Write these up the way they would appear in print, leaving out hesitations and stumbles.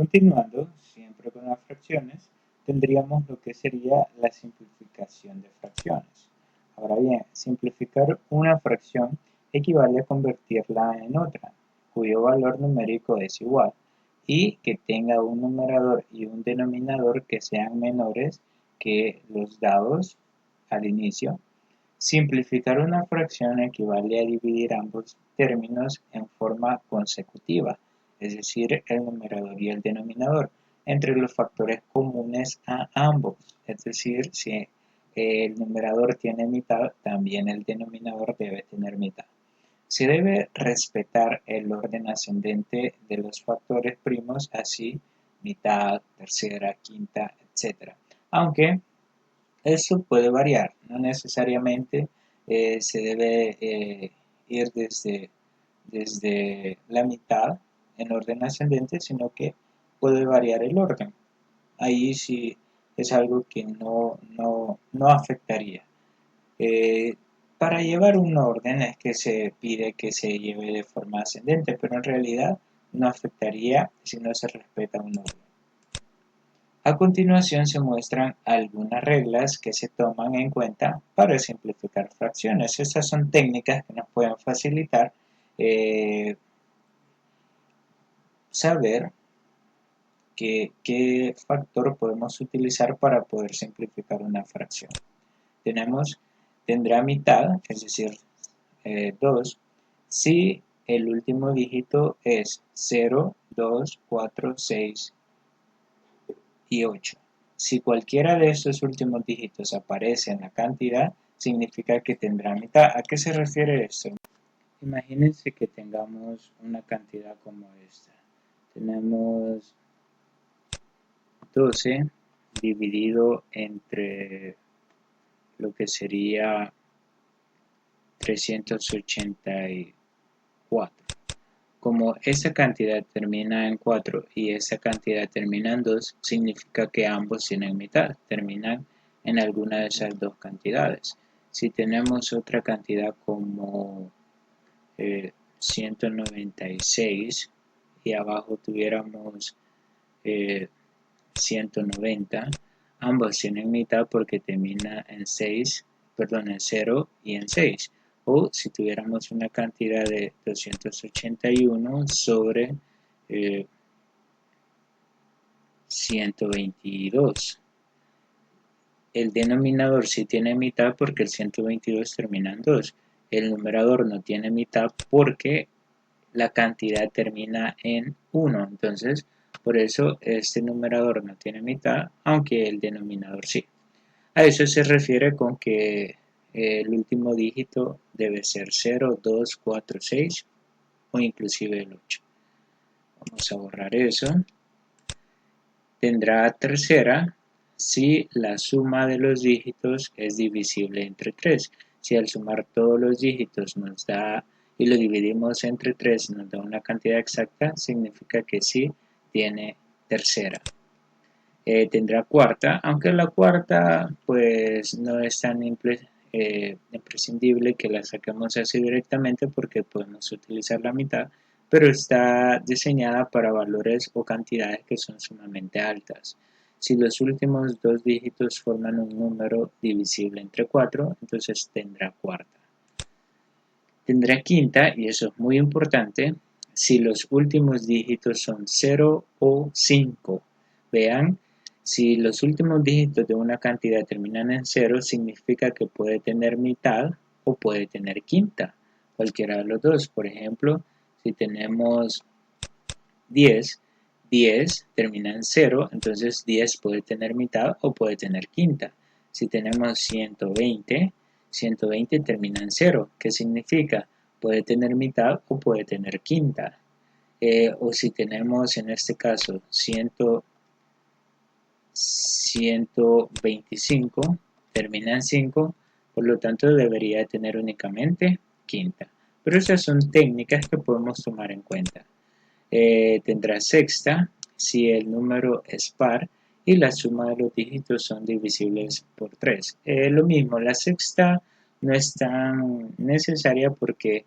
Continuando, siempre con las fracciones, tendríamos lo que sería la simplificación de fracciones. Ahora bien, simplificar una fracción equivale a convertirla en otra, cuyo valor numérico es igual, y que tenga un numerador y un denominador que sean menores que los dados al inicio. Simplificar una fracción equivale a dividir ambos términos en forma consecutiva, es decir, el numerador y el denominador, entre los factores comunes a ambos. Es decir, si el numerador tiene mitad, también el denominador debe tener mitad. Se debe respetar el orden ascendente de los factores primos, así mitad, tercera, quinta, etc. Aunque esto puede variar, no necesariamente se debe ir desde la mitad en orden ascendente, sino que puede variar el orden. Ahí sí es algo que no afectaría. Para llevar un orden es que se pide que se lleve de forma ascendente, pero en realidad no afectaría si no se respeta un orden. A continuación se muestran algunas reglas que se toman en cuenta para simplificar fracciones. Estas son técnicas que nos pueden facilitar saber qué factor podemos utilizar para poder simplificar una fracción. Tendrá mitad, es decir, 2, si el último dígito es 0, 2, 4, 6 y 8. Si cualquiera de estos últimos dígitos aparece en la cantidad, significa que tendrá mitad. ¿A qué se refiere esto? Imagínense que tengamos una cantidad como esta. Tenemos 12 dividido entre lo que sería 384. Como esa cantidad termina en 4 y esa cantidad termina en 2, significa que ambos tienen mitad, terminan en alguna de esas dos cantidades. Si tenemos otra cantidad como 196 y abajo tuviéramos 190, ambos tienen mitad porque termina en 0 y en 6. O si tuviéramos una cantidad de 281 sobre 122. El denominador sí tiene mitad porque el 122 termina en 2. El numerador no tiene mitad porque la cantidad termina en 1. Entonces, por eso este numerador no tiene mitad, aunque el denominador sí. A eso se refiere con que el último dígito debe ser 0, 2, 4, 6 o inclusive el 8. Vamos a borrar eso. Tendrá tercera si la suma de los dígitos es divisible entre 3. Si al sumar todos los dígitos nos da y lo dividimos entre 3 nos da una cantidad exacta, significa que sí tiene tercera. Tendrá cuarta, aunque la cuarta pues no es tan imprescindible que la saquemos así directamente porque podemos utilizar la mitad, pero está diseñada para valores o cantidades que son sumamente altas. Si los últimos dos dígitos forman un número divisible entre 4, entonces tendrá cuarta. Tendrá quinta, y eso es muy importante, si los últimos dígitos son 0 o 5. Vean, si los últimos dígitos de una cantidad terminan en 0, significa que puede tener mitad o puede tener quinta, cualquiera de los dos. Por ejemplo, si tenemos 10, 10 termina en 0, entonces 10 puede tener mitad o puede tener quinta. Si tenemos 120, 120 termina en 0. ¿Qué significa? Puede tener mitad o puede tener quinta. O si tenemos en este caso 125, termina en 5, por lo tanto debería tener únicamente quinta. Pero esas son técnicas que podemos tomar en cuenta. Tendrá sexta si el número es par y la suma de los dígitos son divisibles por 3. Lo mismo, la sexta no es tan necesaria porque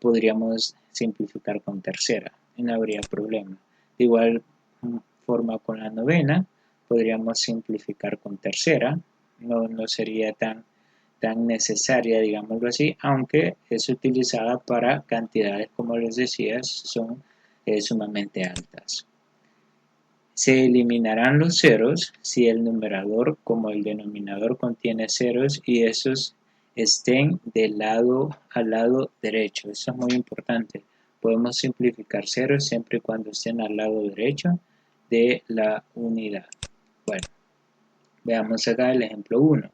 podríamos simplificar con tercera y no habría problema. De igual forma con la novena, podríamos simplificar con tercera, no sería tan necesaria, digámoslo así, aunque es utilizada para cantidades, como les decía, son sumamente altas. Se eliminarán los ceros si el numerador como el denominador contiene ceros y esos estén del lado al lado derecho. Eso es muy importante. Podemos simplificar ceros siempre y cuando estén al lado derecho de la unidad. Bueno, veamos acá el ejemplo 1.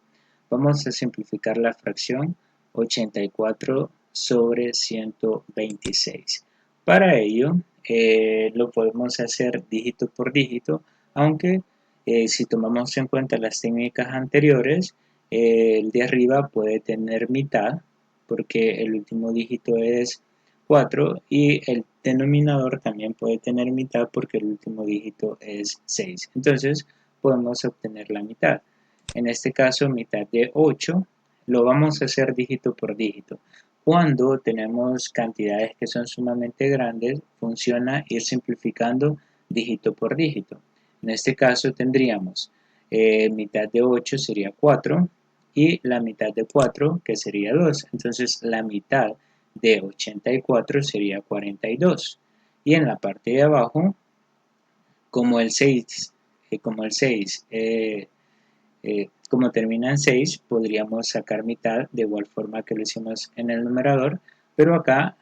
Vamos a simplificar la fracción 84 sobre 126. Para ello, lo podemos hacer dígito por dígito, aunque si tomamos en cuenta las técnicas anteriores, el de arriba puede tener mitad, porque el último dígito es 4, y el denominador también puede tener mitad, porque el último dígito es 6. Entonces, podemos obtener la mitad. En este caso, mitad de 8, lo vamos a hacer dígito por dígito. Cuando tenemos cantidades que son sumamente grandes, funciona ir simplificando dígito por dígito. En este caso tendríamos mitad de 8 sería 4 y la mitad de 4 que sería 2. Entonces la mitad de 84 sería 42. Y en la parte de abajo, como el 6, como termina en 6, podríamos sacar mitad de igual forma que lo hicimos en el numerador, pero acá,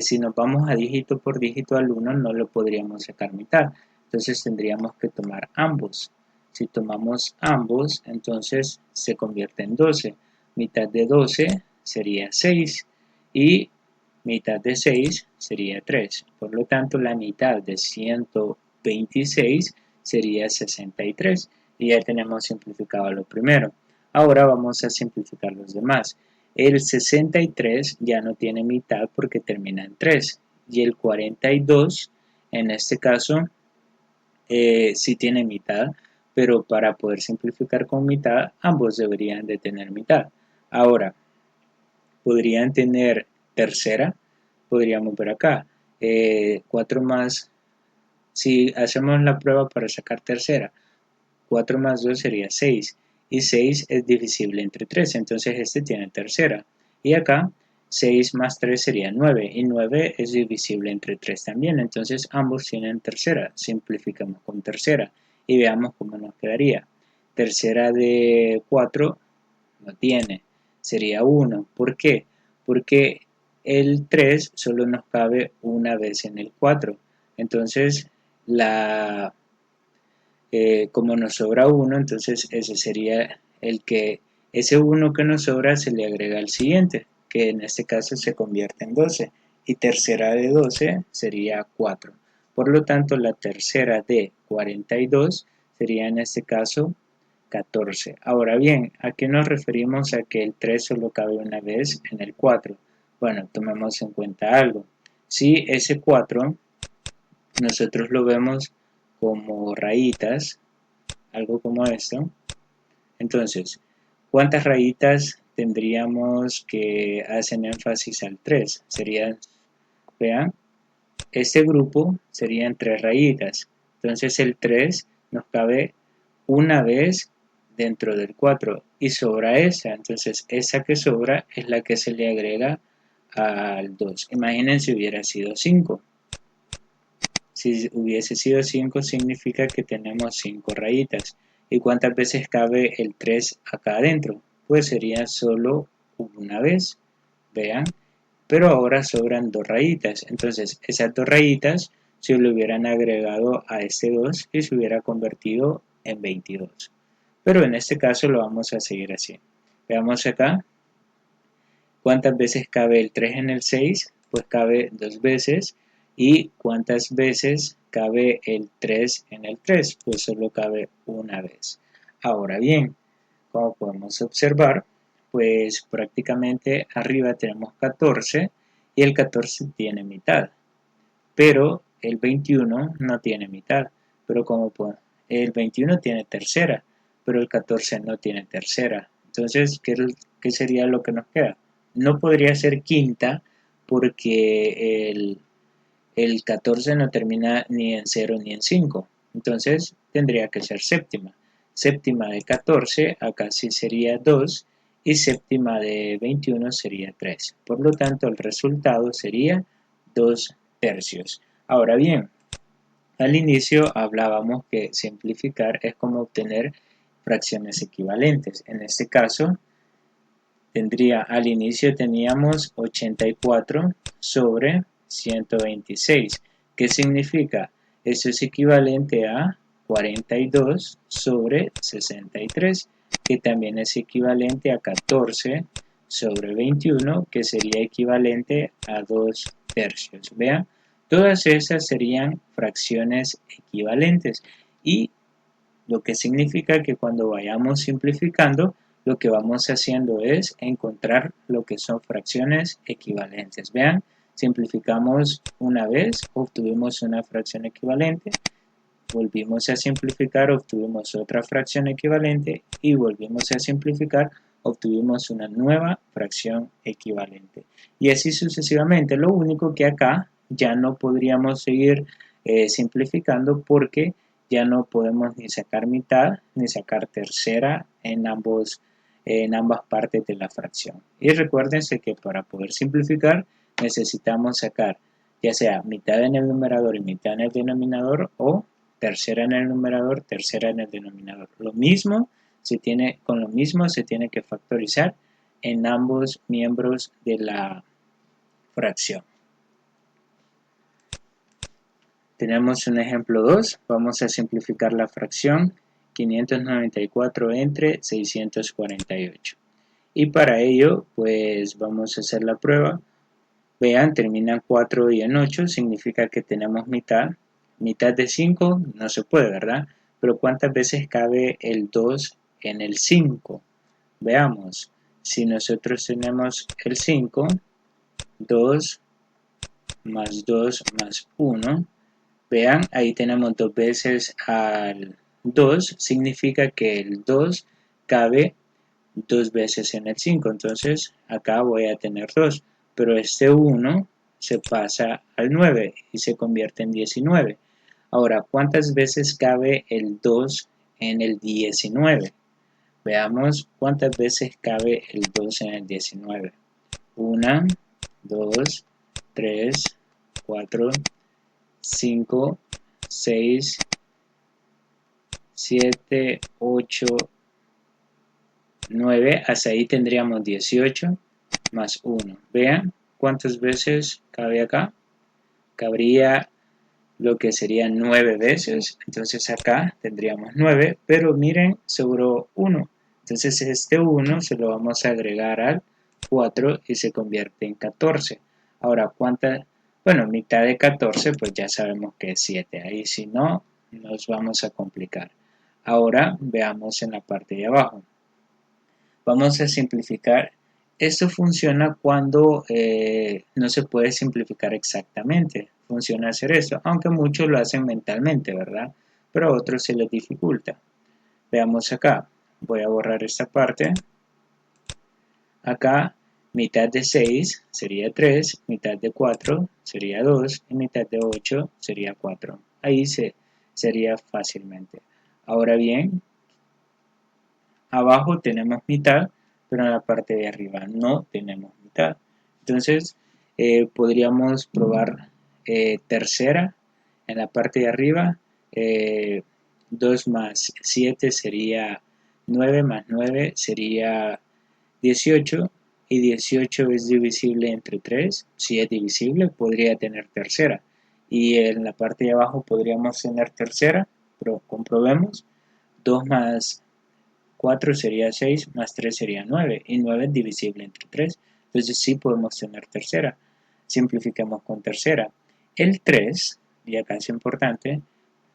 si nos vamos a dígito por dígito al 1, no lo podríamos sacar mitad. Entonces tendríamos que tomar ambos. Si tomamos ambos, entonces se convierte en 12. Mitad de 12 sería 6 y mitad de 6 sería 3. Por lo tanto, la mitad de 126 sería 63. Y ya tenemos simplificado lo primero. Ahora vamos a simplificar los demás. El 63 ya no tiene mitad porque termina en 3. Y el 42, en este caso, sí tiene mitad, pero para poder simplificar con mitad, ambos deberían de tener mitad. Ahora, podrían tener tercera, podríamos ver acá. 4 más, si hacemos la prueba para sacar tercera, 4 más 2 sería 6 y 6 es divisible entre 3, entonces este tiene tercera. Y acá 6 más 3 sería 9 y 9 es divisible entre 3 también, entonces ambos tienen tercera. Simplificamos con tercera y veamos cómo nos quedaría. Tercera de 4 no tiene, sería 1. ¿Por qué? Porque el 3 solo nos cabe una vez en el 4. Entonces, como nos sobra 1, entonces ese sería ese 1 que nos sobra se le agrega al siguiente, que en este caso se convierte en 12. Y tercera de 12 sería 4. Por lo tanto, la tercera de 42 sería en este caso 14. Ahora bien, ¿a qué nos referimos a que el 3 solo cabe una vez en el 4? Bueno, tomemos en cuenta algo. Si ese 4 nosotros lo vemos como rayitas, algo como esto, entonces, ¿cuántas rayitas tendríamos que hacen énfasis al 3? Serían, vean, este grupo serían 3 rayitas. Entonces el 3 nos cabe una vez dentro del 4 y sobra esa. Entonces esa que sobra es la que se le agrega al 2. Imaginen si hubiera sido 5. Si hubiese sido 5 significa que tenemos 5 rayitas. ¿Y cuántas veces cabe el 3 acá adentro? Pues sería solo una vez. Vean. Pero ahora sobran 2 rayitas. Entonces esas 2 rayitas se le hubieran agregado a este 2 y se hubiera convertido en 22. Pero en este caso lo vamos a seguir así. Veamos acá. ¿Cuántas veces cabe el 3 en el 6? Pues cabe 2 veces. ¿Y cuántas veces cabe el 3 en el 3? Pues solo cabe una vez. Ahora bien, como podemos observar, pues prácticamente arriba tenemos 14 y el 14 tiene mitad. Pero el 21 no tiene mitad. Pero como el 21 tiene tercera, pero el 14 no tiene tercera. Entonces, ¿qué sería lo que nos queda? No podría ser quinta porque el 14 no termina ni en 0 ni en 5. entonces tendría que ser séptima. Séptima de 14, acá sí sería 2, y séptima de 21 sería 3. Por lo tanto, el resultado sería 2 tercios. Ahora bien, al inicio hablábamos que simplificar es como obtener fracciones equivalentes. En este caso, al inicio teníamos 84 sobre 126. ¿Qué significa? Eso es equivalente a 42 sobre 63, que también es equivalente a 14 sobre 21, que sería equivalente a 2 tercios. Vean, todas esas serían fracciones equivalentes y lo que significa que cuando vayamos simplificando, lo que vamos haciendo es encontrar lo que son fracciones equivalentes. Vean, simplificamos una vez, obtuvimos una fracción equivalente, volvimos a simplificar, obtuvimos otra fracción equivalente y volvimos a simplificar, obtuvimos una nueva fracción equivalente. Y así sucesivamente. Lo único que acá ya no podríamos seguir simplificando porque ya no podemos ni sacar mitad ni sacar tercera en ambas partes de la fracción. Y recuérdense que para poder simplificar necesitamos sacar ya sea mitad en el numerador y mitad en el denominador o tercera en el numerador, tercera en el denominador. Con lo mismo se tiene que factorizar en ambos miembros de la fracción. Tenemos un ejemplo 2, vamos a simplificar la fracción 594 entre 648. Y para ello, pues vamos a hacer la prueba. Vean, terminan 4 y en 8, significa que tenemos mitad. Mitad de 5 no se puede, ¿verdad? Pero ¿cuántas veces cabe el 2 en el 5? Veamos, si nosotros tenemos el 5, 2 más 2 más 1, vean, ahí tenemos 2 veces al 2, significa que el 2 cabe 2 veces en el 5, entonces acá voy a tener 2, pero este 1 se pasa al 9 y se convierte en 19. Ahora, ¿cuántas veces cabe el 2 en el 19? Veamos cuántas veces cabe el 2 en el 19. 1, 2, 3, 4, 5, 6, 7, 8, 9, hasta ahí tendríamos 18 más 1. Vean cuántas veces cabe acá. Cabría lo que serían 9 veces. Entonces acá tendríamos 9, pero miren, sobró 1. Entonces este 1 se lo vamos a agregar al 4 y se convierte en 14. Ahora, ¿cuánta? Bueno, mitad de 14, pues ya sabemos que es 7. Ahí si no, nos vamos a complicar. Ahora veamos en la parte de abajo. Vamos a simplificar. Esto funciona cuando no se puede simplificar exactamente. Funciona hacer esto, aunque muchos lo hacen mentalmente, ¿verdad? Pero a otros se les dificulta. Veamos acá. Voy a borrar esta parte. Acá, mitad de 6 sería 3, mitad de 4 sería 2 y mitad de 8 sería 4. Ahí sería fácilmente. Ahora bien, abajo tenemos mitad, pero en la parte de arriba no tenemos mitad. Entonces, podríamos probar tercera en la parte de arriba. 2 más 7 sería 9, más 9 sería 18, y 18 es divisible entre 3. Si es divisible, podría tener tercera. Y en la parte de abajo podríamos tener tercera, pero comprobemos. 2 más 4 sería 6, más 3 sería 9, y 9 es divisible entre 3. Entonces sí podemos tener tercera. Simplifiquemos con tercera. El 3, y acá es importante,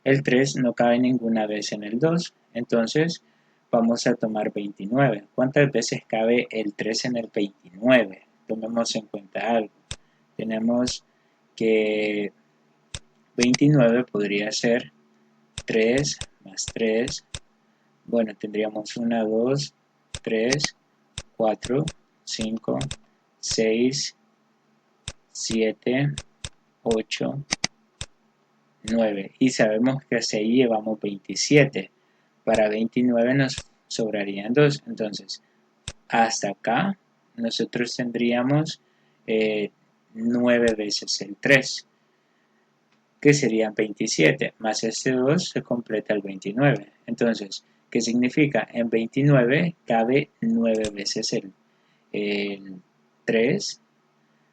el 3 no cabe ninguna vez en el 2, entonces vamos a tomar 29. ¿Cuántas veces cabe el 3 en el 29? Tomemos en cuenta algo. Tenemos que 29 podría ser 3 más 3. Bueno, tendríamos 1, 2, 3, 4, 5, 6, 7, 8, 9. Y sabemos que hasta ahí llevamos 27. Para 29 nos sobrarían 2. Entonces, hasta acá nosotros tendríamos 9 veces el 3, que serían 27, más este 2 se completa el 29. Entonces, ¿qué significa? En 29 cabe 9 veces el 3,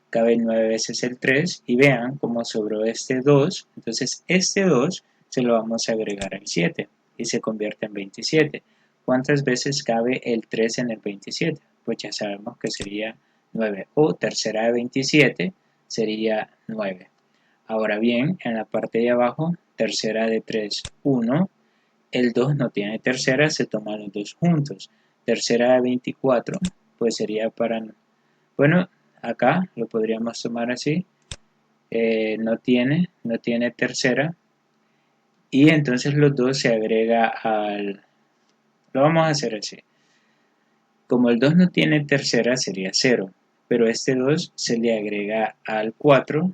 cabe 9 veces el 3, y vean cómo sobró este 2, entonces este 2 se lo vamos a agregar al 7 y se convierte en 27. ¿Cuántas veces cabe el 3 en el 27? Pues ya sabemos que sería 9, o tercera de 27 sería 9. Ahora bien, en la parte de abajo, tercera de 3, 1. El 2 no tiene tercera, se toman los dos juntos. Tercera de 24, pues sería para... Bueno, acá lo podríamos tomar así. No tiene tercera. Y entonces los dos se agrega al... Lo vamos a hacer así. Como el 2 no tiene tercera, sería 0. Pero este 2 se le agrega al 4.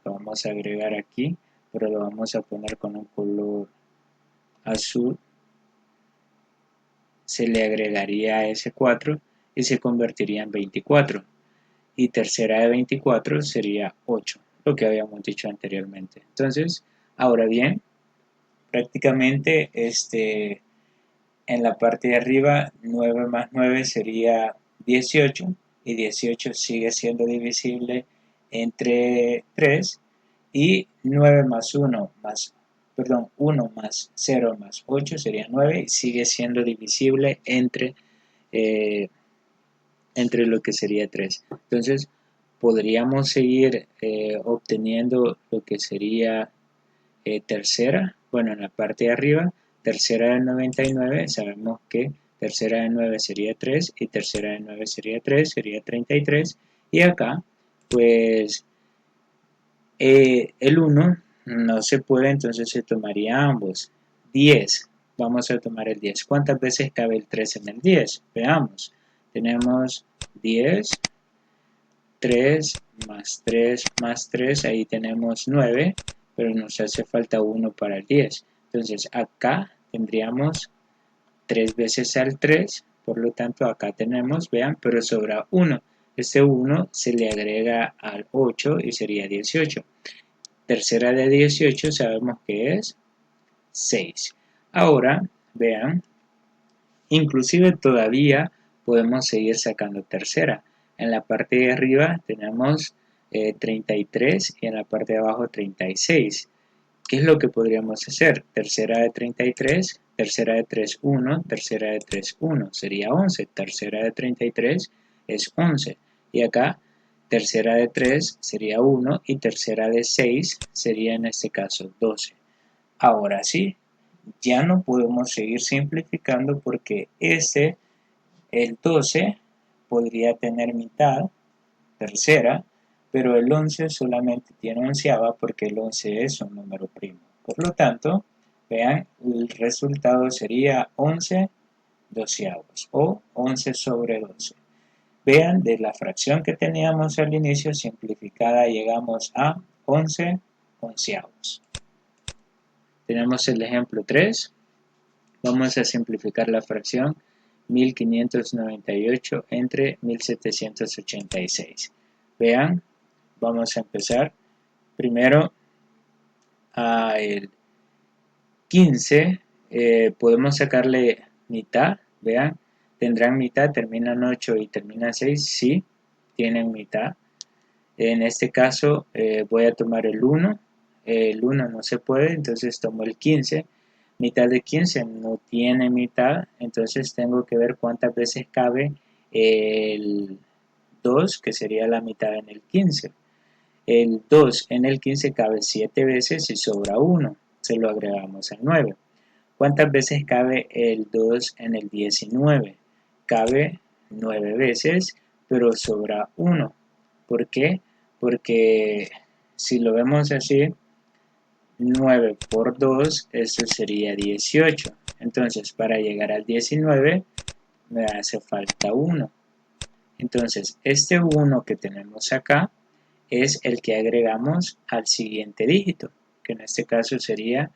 Lo vamos a agregar aquí, pero lo vamos a poner con un color azul. Se le agregaría a ese 4 y se convertiría en 24. Y tercera de 24 sería 8, lo que habíamos dicho anteriormente. Entonces, ahora bien, prácticamente en la parte de arriba 9 más 9 sería 18, y 18 sigue siendo divisible entre 3, y 9 más 1 más, perdón, 1 más 0 más 8 sería 9, y sigue siendo divisible entre lo que sería 3. Entonces, podríamos seguir obteniendo lo que sería tercera. Bueno, en la parte de arriba, tercera de 99, sabemos que tercera de 9 sería 3, y tercera de 9 sería 3, sería 33. Y acá, pues, el 1 no se puede, entonces se tomaría ambos. 10, vamos a tomar el 10. ¿Cuántas veces cabe el 3 en el 10? Veamos. Tenemos 10, 3 más 3 más 3, ahí tenemos 9, pero nos hace falta 1 para el 10. Entonces acá tendríamos 3 veces al 3, por lo tanto acá tenemos, vean, pero sobra 1. Este 1 se le agrega al 8 y sería 18. Tercera de 18 sabemos que es 6. Ahora, vean, inclusive todavía podemos seguir sacando tercera. En la parte de arriba tenemos 33 y en la parte de abajo 36. ¿Qué es lo que podríamos hacer? Tercera de 33, tercera de 3, 1, tercera de 3, 1. Sería 11. Tercera de 33 es 11. Y acá, tercera de 3 sería 1 y tercera de 6 sería en este caso 12. Ahora sí, ya no podemos seguir simplificando porque el 12, podría tener mitad, tercera, pero el 11 solamente tiene onceava porque el 11 es un número primo. Por lo tanto, vean, el resultado sería 11 doceavos o 11 sobre 12. Vean, de la fracción que teníamos al inicio simplificada llegamos a 11 onceavos. Tenemos el ejemplo 3. Vamos a simplificar la fracción 1598 entre 1786. Vean, vamos a empezar primero a el 15. Podemos sacarle mitad. Vean, tendrán mitad, terminan 8 y terminan 6. Sí, tienen mitad. En este caso voy a tomar el 1. El 1 no se puede, entonces tomo el 15. Mitad de 15 no tiene mitad, entonces tengo que ver cuántas veces cabe el 2, que sería la mitad en el 15. El 2 en el 15 cabe 7 veces y sobra 1, se lo agregamos al 9. ¿Cuántas veces cabe el 2 en el 19? Cabe 9 veces, pero sobra 1. ¿Por qué? Porque si lo vemos así, 9 por 2, eso sería 18. Entonces, para llegar al 19, me hace falta 1. Entonces, este 1 que tenemos acá es el que agregamos al siguiente dígito. que en este caso sería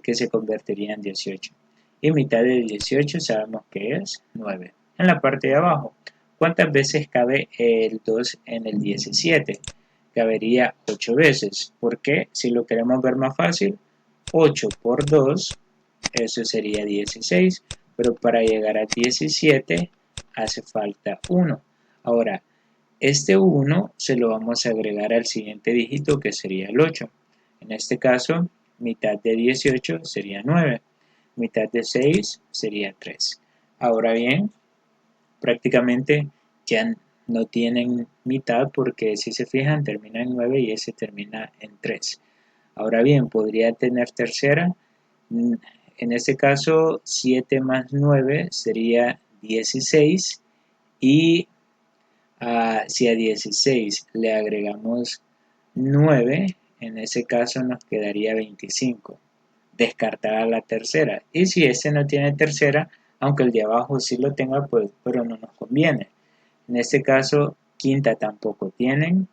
que se convertiría en 18. Y mitad de 18 sabemos que es 9. En la parte de abajo, ¿cuántas veces cabe el 2 en el 17? Cabería 8 veces. ¿Por qué? Si lo queremos ver más fácil, 8 por 2, eso sería 16. Pero para llegar a 17 hace falta 1. Ahora, este 1 se lo vamos a agregar al siguiente dígito que sería el 8. En este caso, mitad de 18 sería 9. Mitad de 6 sería 3. Ahora bien, prácticamente ya no tienen mitad porque si se fijan termina en 9 y ese termina en 3. Ahora bien, podría tener tercera. En este caso, 7 más 9 sería 16 y si a 16 le agregamos 9, en ese caso nos quedaría 25. Descartada la tercera. Y si este no tiene tercera, aunque el de abajo sí lo tenga, pues, pero no nos conviene. En este caso, quinta tampoco tienen.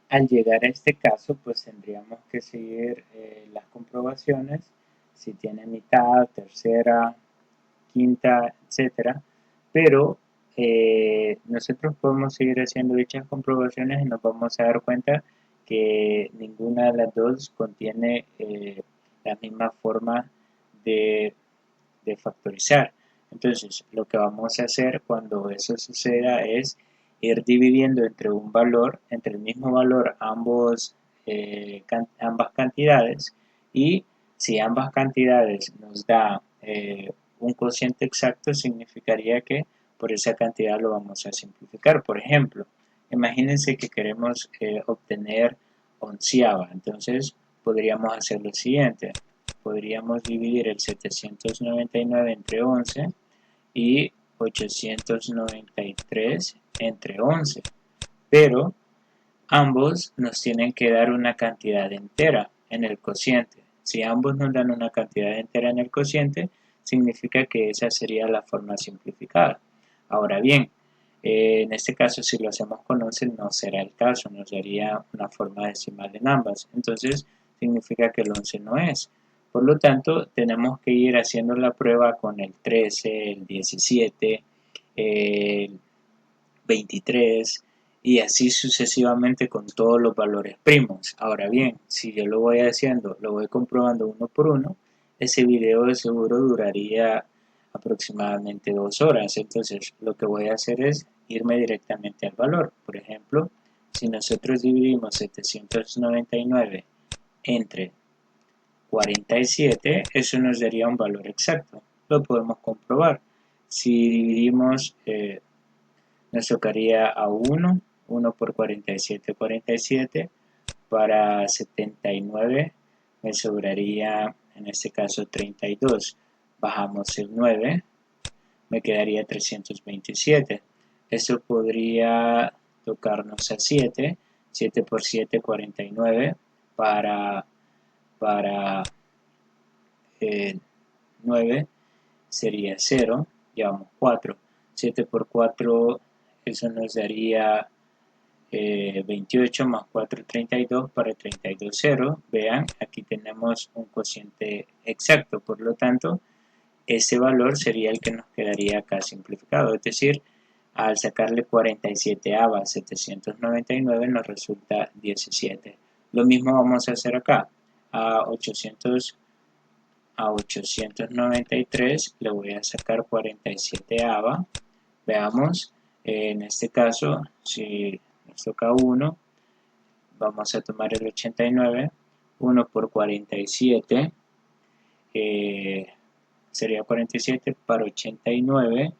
Al llegar a este caso, pues tendríamos que seguir las comprobaciones, si tiene mitad, tercera, quinta, etcétera. Pero nosotros podemos seguir haciendo dichas comprobaciones y nos vamos a dar cuenta que ninguna de las dos contiene la misma forma de, de factorizar. Entonces, lo que vamos a hacer cuando eso suceda es ir dividiendo entre un valor, entre el mismo valor, ambas cantidades, y si ambas cantidades nos da un cociente exacto, significaría que por esa cantidad lo vamos a simplificar. Por ejemplo, imagínense que queremos obtener onceava, entonces podríamos hacer lo siguiente. Podríamos dividir el 799 entre 11 y 893 entre 11, pero ambos nos tienen que dar una cantidad entera en el cociente. Si ambos nos dan una cantidad entera en el cociente, significa que esa sería la forma simplificada. Ahora bien, en este caso si lo hacemos con 11 no será el caso, nos daría una forma decimal en ambas. Entonces significa que el 11 no es. Por lo tanto, tenemos que ir haciendo la prueba con el 13, el 17, el 23 y así sucesivamente con todos los valores primos. Ahora bien, si yo lo voy haciendo, lo voy comprobando uno por uno, ese video de seguro duraría aproximadamente 2 horas. Entonces, lo que voy a hacer es irme directamente al valor. Por ejemplo, si nosotros dividimos 799 entre 47, eso nos daría un valor exacto. Lo podemos comprobar. Si dividimos, nos tocaría a 1 por 47, 47. Para 79 me sobraría, en este caso, 32. Bajamos el 9, me quedaría 327. Eso podría tocarnos a 7. 7 por 7, 49. Para 9 sería 0, llevamos 4. 7 por 4, eso nos daría 28 más 4, 32, para 32, 0. Vean, aquí tenemos un cociente exacto, por lo tanto, ese valor sería el que nos quedaría acá simplificado, es decir, al sacarle 47 a 799 nos resulta 17. Lo mismo vamos a hacer acá, a 893 le voy a sacar 47 ava. Veamos, en este caso, si nos toca 1, vamos a tomar el 89, 1 por 47, sería 47 para 89,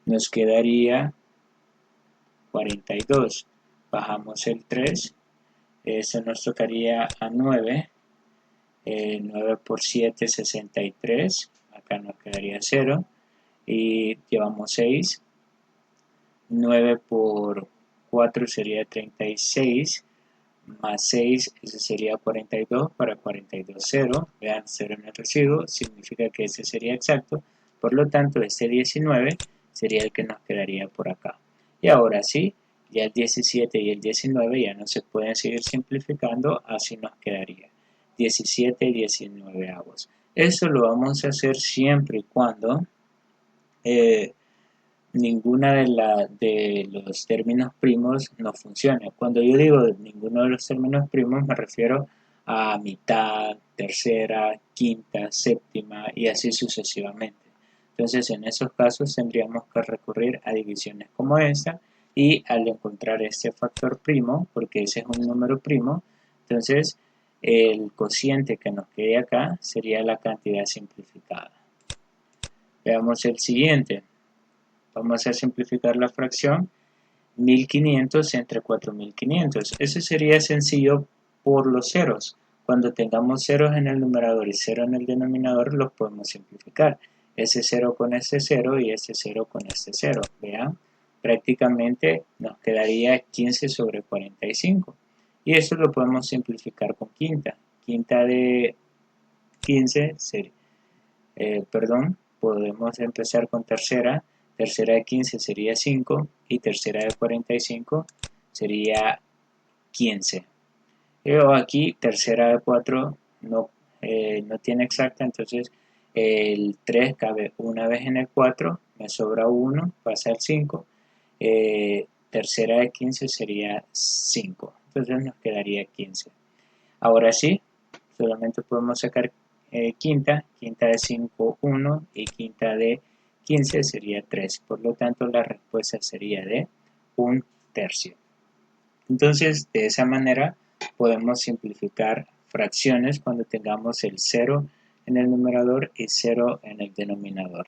nos quedaría 42, bajamos el 3, eso nos tocaría a 9, 9 por 7, 63, acá nos quedaría 0, y llevamos 6, 9 por 4 sería 36, más 6, ese sería 42, para 42, 0, vean, 0 en el residuo, significa que ese sería exacto, por lo tanto este 19 sería el que nos quedaría por acá. Y ahora sí, Ya el 17 y el 19 ya no se pueden seguir simplificando, así nos quedaría 17 y 19 avos. Eso lo vamos a hacer siempre y cuando ninguna de los términos primos no funcione. Cuando yo digo ninguno de los términos primos me refiero a mitad, tercera, quinta, séptima y así sucesivamente. Entonces en esos casos tendríamos que recurrir a divisiones como esta y al encontrar este factor primo, porque ese es un número primo, entonces el cociente que nos quede acá sería la cantidad simplificada. Veamos el siguiente. Vamos a simplificar la fracción 1500 entre 4500. Ese sería sencillo por los ceros. Cuando tengamos ceros en el numerador y cero en el denominador, los podemos simplificar. Ese 0 con este 0 y ese 0 con este 0. Vean, prácticamente nos quedaría 15 sobre 45. Y eso lo podemos simplificar con quinta. Quinta de 15 sería, podemos empezar con tercera. Tercera de 15 sería 5 y tercera de 45 sería 15. Pero aquí tercera de 4 no tiene exacta, entonces el 3 cabe una vez en el 4, me sobra 1, pasa al 5. Tercera de 15 sería 5, entonces nos quedaría 15. Ahora sí, solamente podemos sacar quinta de 5, 1 y quinta de 15 sería 3. Por lo tanto, la respuesta sería de 1/3. Entonces, de esa manera podemos simplificar fracciones cuando tengamos el 0 en el numerador y 0 en el denominador.